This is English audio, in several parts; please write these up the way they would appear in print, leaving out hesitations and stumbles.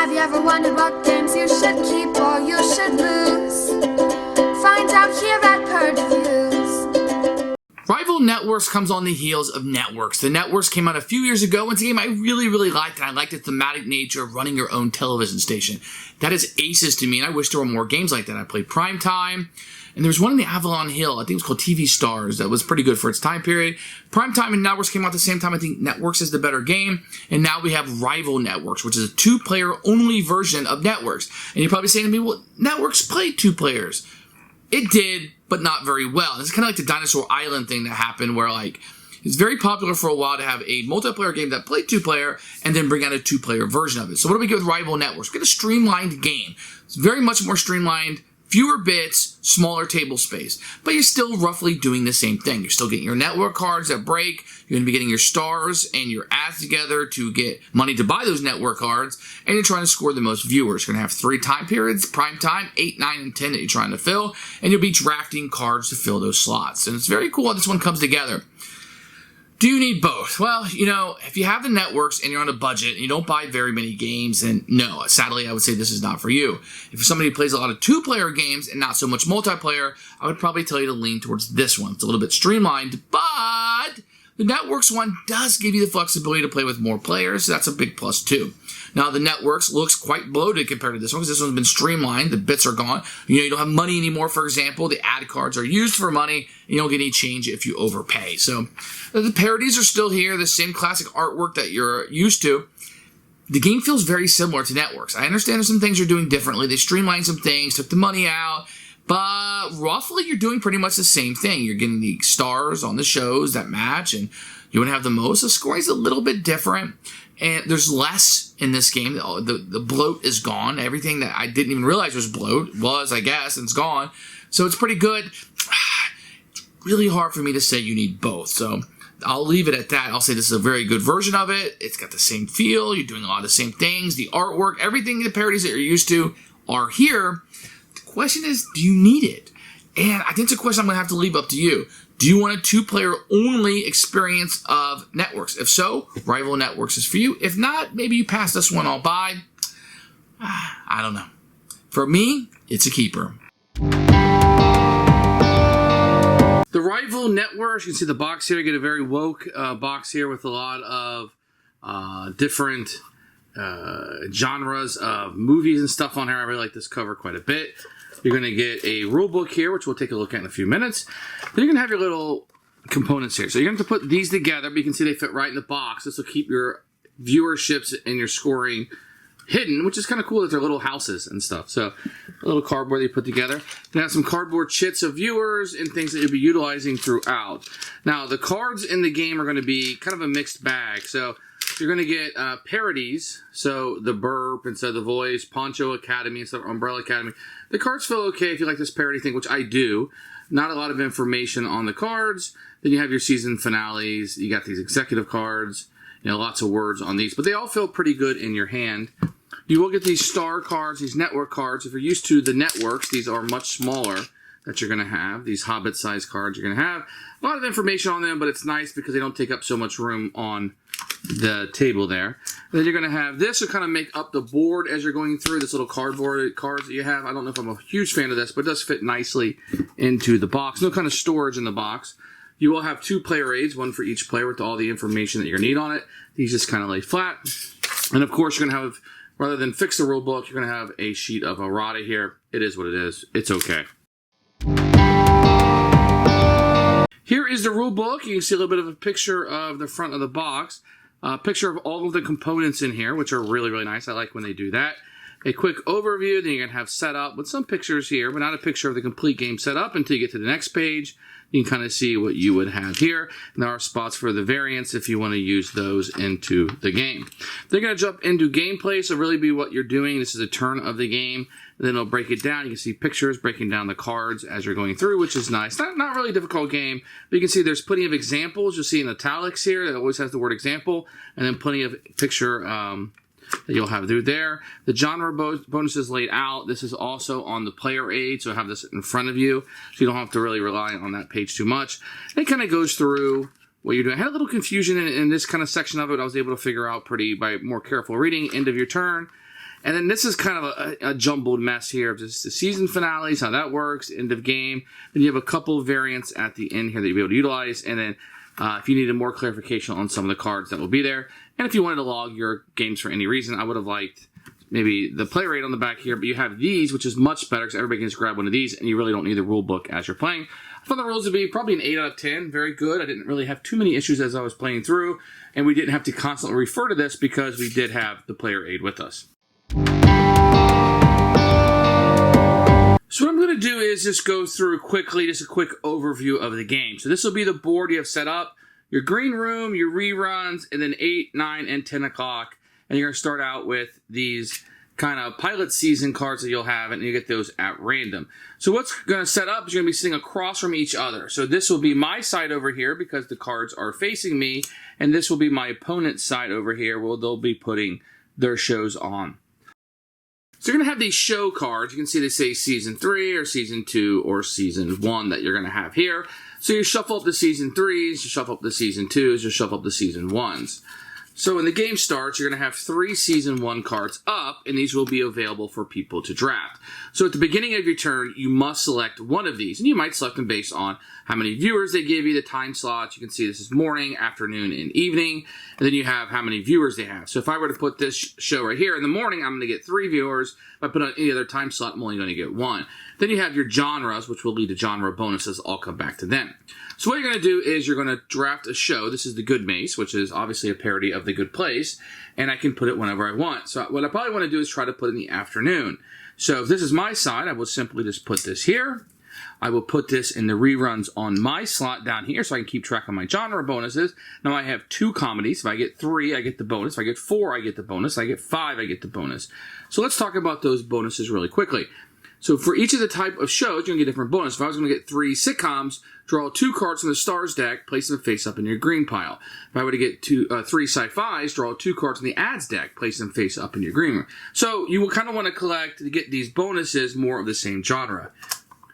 Have you ever wondered what games you should keep or you should lose? Find out here at Purge Reviews. Rival Networks comes on the heels of Networks. The Networks came out a few years ago. It's a game I really liked, and I liked the thematic nature of running your own television station. That is aces to me, and I wish there were more games like that. I played Primetime, and there was one in the Avalon Hill. I think it was called TV Stars. That was pretty good for its time period. Primetime and Networks came out at the same time. I think Networks is the better game. And now we have Rival Networks, which is a two-player only version of Networks. And you're probably saying to me, well, Networks played two players. It did, but not very well. It's kind of like the Dinosaur Island thing that happened where, like, it's very popular for a while to have a multiplayer game that played two-player and then bring out a two-player version of it. So what do we get with Rival Networks? We get a streamlined game. It's very much more streamlined, fewer bits, smaller table space. But you're still roughly doing the same thing. You're still getting your network cards that break. You're going to be getting your stars and your ads together to get money to buy those network cards. And you're trying to score the most viewers. You're going to have 3 time periods, prime time, 8, 9, and 10 that you're trying to fill. And you'll be drafting cards to fill those slots. And it's very cool how this one comes together. Do you need both? Well, you know, if you have the networks and you're on a budget and you don't buy very many games, then no, sadly, I would say this is not for you. If you're somebody who plays a lot of two-player games and not so much multiplayer, I would probably tell you to lean towards this one. It's a little bit streamlined, but the networks one does give you the flexibility to play with more players, so that's a big plus too. Now, the networks looks quite bloated compared to this one because this one's been streamlined. The bits are gone. You know, you don't have money anymore, for example. The ad cards are used for money, and you don't get any change if you overpay. So the parodies are still here, the same classic artwork that you're used to. The game feels very similar to Networks. I understand there's some things you're doing differently. They streamlined some things, took the money out, but roughly you're doing pretty much the same thing. You're getting the stars on the shows that match, and you want to have the most. The scoring's a little bit different. And there's less in this game. The bloat is gone. Everything that I didn't even realize was bloat was, I guess, and it's gone. So it's pretty good. It's really hard for me to say you need both. So I'll leave it at that. I'll say this is a very good version of it. It's got the same feel. You're doing a lot of the same things. The artwork, everything, the parodies that you're used to are here. The question is, do you need it? And I think it's a question I'm going to have to leave up to you. Do you want a two-player only experience of Networks? If so, Rival Networks is for you. If not, maybe you pass this one all by. I don't know. For me, it's a keeper. The Rival Networks, you can see the box here. You get a very woke box here with a lot of different genres of movies and stuff on here. I really like this cover quite a bit. You're going to get a rule book here, which we'll take a look at in a few minutes. Then you're going to have your little components here. So you're going to have to put these together, but you can see they fit right in the box. This will keep your viewerships and your scoring hidden, which is kind of cool that they're little houses and stuff. So a little cardboard that you put together. You have some cardboard chits of viewers and things that you'll be utilizing throughout. Now, the cards in the game are going to be kind of a mixed bag. So you're going to get parodies, so the Burp instead of the Voice, Poncho Academy instead of Umbrella Academy. The cards feel okay if you like this parody thing, which I do. Not a lot of information on the cards. Then you have your season finales. You got these executive cards. You know, lots of words on these, but they all feel pretty good in your hand. You will get these star cards, these network cards. If you're used to the networks, these are much smaller that you're going to have. These Hobbit-sized cards you're going to have. A lot of information on them, but it's nice because they don't take up so much room on the table there. And then you're going to have this to kind of make up the board as you're going through this little cardboard cards that you have. I don't know if I'm a huge fan of this, but it does fit nicely into the box. No kind of storage in the box. You will have 2 player aids, one for each player with all the information that you're going to need on it. These just kind of lay flat. And of course, you're going to have, rather than fix the rule book, you're going to have a sheet of errata here. It is what it is. It's okay. Here is the rule book. You can see a little bit of a picture of the front of the box. A picture of all of the components in here, which are really nice. I like when they do that. A quick overview, then you're going to have setup with some pictures here, but not a picture of the complete game setup until you get to the next page. You can kind of see what you would have here. And there are spots for the variants if you want to use those into the game. They're going to jump into gameplay, so really be what you're doing. This is a turn of the game. And then it'll break it down. You can see pictures breaking down the cards as you're going through, which is nice. Not really a difficult game, but you can see there's plenty of examples. You'll see in italics here. It always has the word example. And then plenty of picture that you'll have through there. The genre bonuses laid out. This is also on the player aid, so have this in front of you, so you don't have to really rely on that page too much. It kind of goes through what you're doing. I had a little confusion in this kind of section of it. I was able to figure out by more careful reading. End of your turn. And then this is kind of a jumbled mess here of just the season finales, how that works, end of game. Then you have a couple of variants at the end here that you'll be able to utilize. And then if you needed more clarification on some of the cards, that will be there. And if you wanted to log your games for any reason, I would have liked maybe the play rate on the back here, but you have these, which is much better because everybody can just grab one of these and you really don't need the rule book as you're playing. I found the rules to be probably an 8 out of 10, very good. I didn't really have too many issues as I was playing through, and we didn't have to constantly refer to this because we did have the player aid with us. So what I'm going to do is just go through quickly, just a quick overview of the game. So this will be the board you have set up, your green room, your reruns, and then 8, 9, and 10 o'clock. And you're going to start out with these kind of pilot season cards that you'll have, and you get those at random. So what's going to set up is you're going to be sitting across from each other. So this will be my side over here because the cards are facing me, and this will be my opponent's side over here where they'll be putting their shows on. So you're going to have these show cards. You can see they say Season 3 or Season 2 or Season 1 that you're going to have here. So you shuffle up the Season 3s, you shuffle up the Season 2s, you shuffle up the Season 1s. So when the game starts, you're going to have 3 Season 1 cards up, and these will be available for people to draft. So at the beginning of your turn, you must select one of these, and you might select them based on how many viewers they give you, the time slots. You can see this is morning, afternoon, and evening, and then you have how many viewers they have. So if I were to put this show right here in the morning, I'm going to get 3 viewers. If I put on any other time slot, I'm only going to get 1. Then you have your genres, which will lead to genre bonuses. I'll come back to them. So what you're going to do is you're going to draft a show. This is the Good Mace, which is obviously a parody of The Good Place, and I can put it whenever I want. So what I probably want to do is try to put it in the afternoon. So if this is my side, I will simply just put this here. I will put this in the reruns on my slot down here so I can keep track of my genre bonuses. Now I have 2 comedies. If I get 3, I get the bonus. If I get 4, I get the bonus. If I get 5, I get the bonus. So let's talk about those bonuses really quickly. So for each of the type of shows, you're going to get different bonus. If I was going to get 3 sitcoms, draw 2 cards from the stars deck, place them face up in your green pile. If I were to get 3 sci-fis, draw 2 cards from the ads deck, place them face up in your green room. So you will kind of want to collect, to get these bonuses, more of the same genre.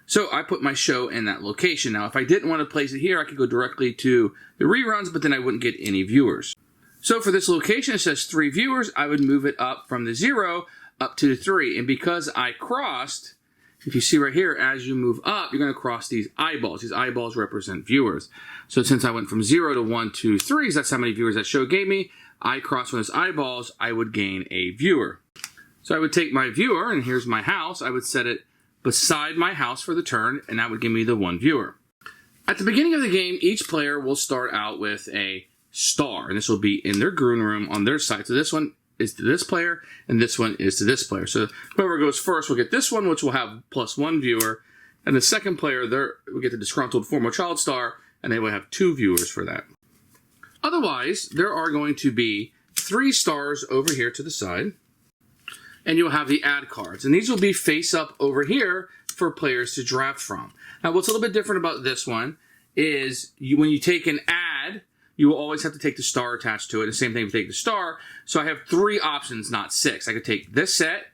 So I put my show in that location. Now if I didn't want to place it here, I could go directly to the reruns, but then I wouldn't get any viewers. So for this location, it says 3 viewers. I would move it up from the 0 up to the 3. And because I crossed, if you see right here, as you move up, you're going to cross these eyeballs. These eyeballs represent viewers. So since I went from 0 to 1, 2, 3s, that's how many viewers that show gave me. I crossed one of those eyeballs, I would gain a viewer. So I would take my viewer, and here's my house. I would set it beside my house for the turn, and that would give me the 1 viewer. At the beginning of the game, each player will start out with a star, and this will be in their green room on their side. So this one is to this player, and this one is to this player. So whoever goes first will get this one, which will have +1 viewer, and the second player will get the disgruntled former child star, and they will have 2 viewers for that. Otherwise, there are going to be 3 stars over here to the side, and you'll have the ad cards, and these will be face up over here for players to draft from. Now, what's a little bit different about this one is when you take an ad, you will always have to take the star attached to it. The same thing if you take the star. So I have 3 options, not 6. I could take this set,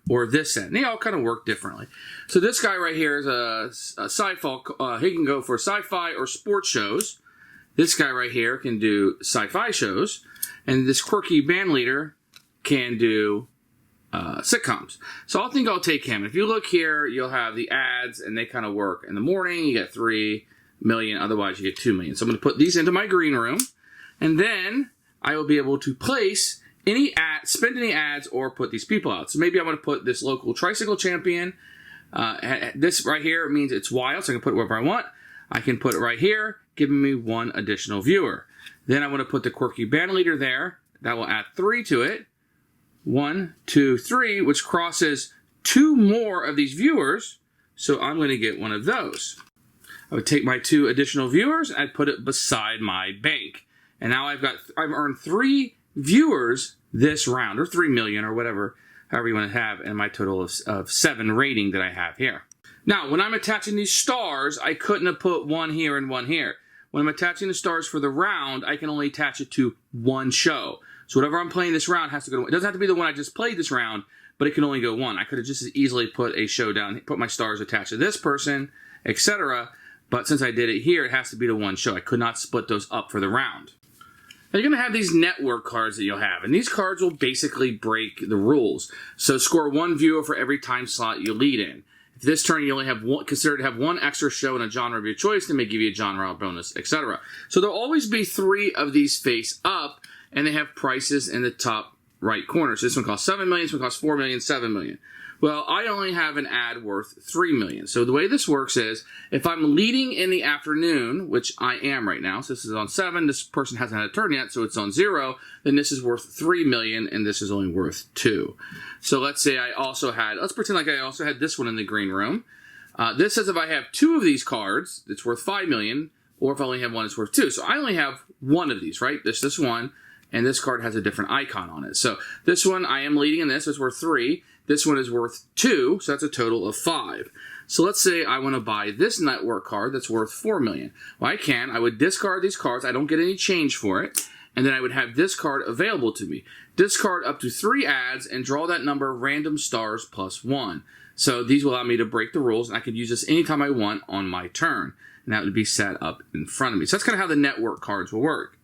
or this set. And they all kind of work differently. So this guy right here is a sci-fi. He can go for sci-fi or sports shows. This guy right here can do sci-fi shows. And this quirky band leader can do sitcoms. So I think I'll take him. If you look here, you'll have the ads, and they kind of work. In the morning, you get 3 million, otherwise you get 2 million. So I'm going to put these into my green room, and then I will be able to place any spend any ads, or put these people out. So maybe I'm going to put this local tricycle champion. This right here means it's wild, so I can put it wherever I want. I can put it right here, giving me 1 additional viewer. Then I want to put the quirky band leader there. That will add 3 to it. 1, 2, 3, which crosses 2 more of these viewers. So I'm going to get 1 of those. I would take my 2 additional viewers and I'd put it beside my bank. And now I've earned 3 viewers this round, or 3 million, or whatever, however you want to have, in my total of 7 rating that I have here. Now, when I'm attaching these stars, I couldn't have put 1 here and 1 here. When I'm attaching the stars for the round, I can only attach it to 1 show. So whatever I'm playing this round has to go to 1. It doesn't have to be the one I just played this round, but it can only go 1. I could have just as easily put a show down, put my stars attached to this person, etc. But since I did it here, it has to be to 1 show. I could not split those up for the round. Now you're going to have these network cards that you'll have, and these cards will basically break the rules. So score 1 viewer for every time slot you lead in. If this turn you only have one, consider to have 1 extra show in a genre of your choice, they may give you a genre bonus, etc. So there'll always be 3 of these face up, and they have prices in the top right corner. So this one costs 7 million, this one costs 4 million, 7 million. Well, I only have an ad worth 3 million. So the way this works is, if I'm leading in the afternoon, which I am right now, so this is on 7, this person hasn't had a turn yet, so it's on 0, then this is worth 3 million, and this is only worth 2. So let's say I also had, let's pretend like I also had this one in the green room. This says if I have 2 of these cards, it's worth 5 million, or if I only have 1, it's worth 2. So I only have 1 of these, right? This one, and this card has a different icon on it. So this one, I am leading in this, so it's worth 3. This one is worth 2, so that's a total of 5. So let's say I want to buy this network card that's worth 4 million. Well, I can. I would discard these cards. I don't get any change for it. And then I would have this card available to me. Discard up to 3 ads and draw that number random stars plus 1. So these will allow me to break the rules, and I can use this anytime I want on my turn. And that would be set up in front of me. So that's kind of how the network cards will work.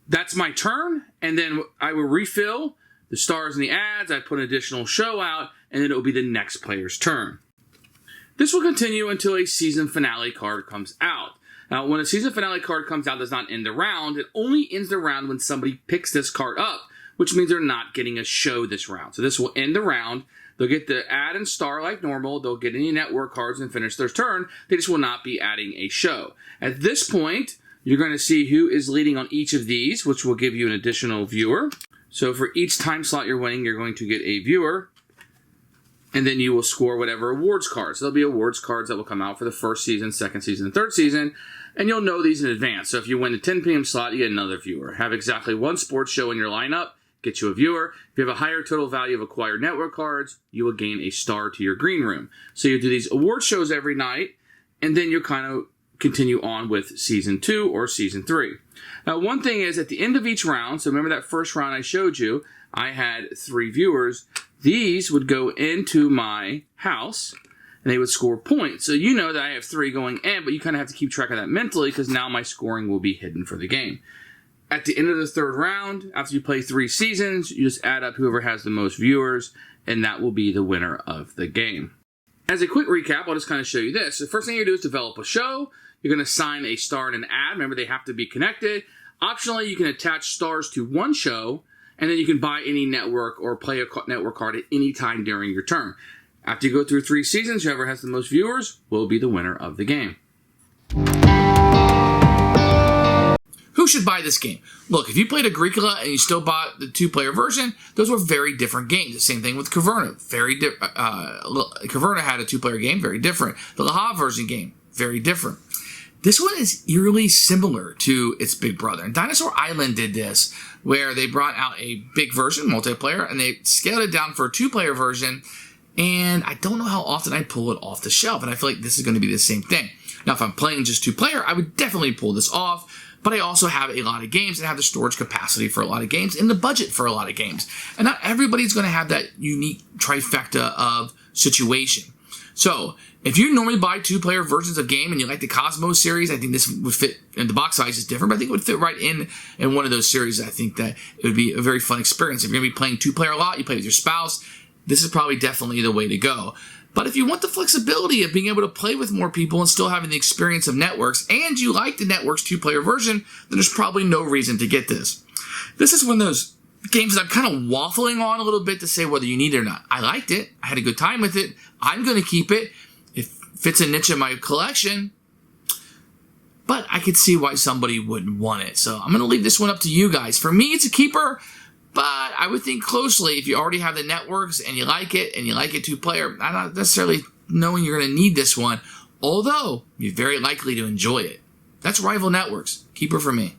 That's my turn, and then I will refill the stars and the ads, I put an additional show out, and then it will be the next player's turn. This will continue until a season finale card comes out. Now, when a season finale card comes out, it does not end the round. It only ends the round when somebody picks this card up, which means they're not getting a show this round. So this will end the round. They'll get the ad and star like normal. They'll get any network cards and finish their turn. They just will not be adding a show. At this point, you're going to see who is leading on each of these, which will give you an additional viewer. So for each time slot you're winning, you're going to get a viewer, and then you will score whatever awards cards. So there'll be awards cards that will come out for the first season, second season, and third season, and you'll know these in advance. So if you win the 10 p.m. slot, you get another viewer. Have exactly 1 sports show in your lineup, get you a viewer. If you have a higher total value of acquired network cards, you will gain a star to your green room. So you do these award shows every night, and then you'll kind of continue on with season 2 or season 3. Now, one thing is at the end of each round, so remember that first round I showed you, I had 3 viewers. These would go into my house, and they would score points. So you know that I have 3 going in, but you kind of have to keep track of that mentally because now my scoring will be hidden for the game. At the end of the 3rd round, after you play 3 seasons, you just add up whoever has the most viewers, and that will be the winner of the game. As a quick recap, I'll just kind of show you this. The first thing you do is develop a show. You're going to assign a star and an ad. Remember, they have to be connected. Optionally, you can attach stars to one show, and then you can buy any network or play a network card at any time during your turn. After you go through 3 seasons, whoever has the most viewers will be the winner of the game. Who should buy this game? Look, if you played Agricola and you still bought the 2-player version, those were very different games. The same thing with Caverna. Caverna had a 2-player game, very different. The Le Havre version game, very different. This one is eerily similar to its big brother. And Dinosaur Island did this, where they brought out a big version, multiplayer, and they scaled it down for a 2-player version, and I don't know how often I pull it off the shelf, and I feel like this is going to be the same thing. Now, if I'm playing just 2-player, I would definitely pull this off, but I also have a lot of games and have the storage capacity for a lot of games and the budget for a lot of games. And not everybody's going to have that unique trifecta of situation. So, if you normally buy 2-player versions of game and you like the Cosmos series, I think this would fit, and the box size is different, but I think it would fit right in one of those series. I think that it would be a very fun experience. If you're going to be playing 2-player a lot, you play with your spouse, this is probably definitely the way to go. But if you want the flexibility of being able to play with more people and still having the experience of networks, and you like the networks 2-player version, then there's probably no reason to get this. This is one of those games that I'm kind of waffling on a little bit to say whether you need it or not. I liked it. I had a good time with it. I'm going to keep it. It fits a niche in my collection. But I could see why somebody wouldn't want it. So I'm going to leave this one up to you guys. For me, it's a keeper. But I would think closely if you already have the networks and you like it 2-player, I'm not necessarily knowing you're going to need this one, although you're very likely to enjoy it. That's Rival Networks. Keeper for me.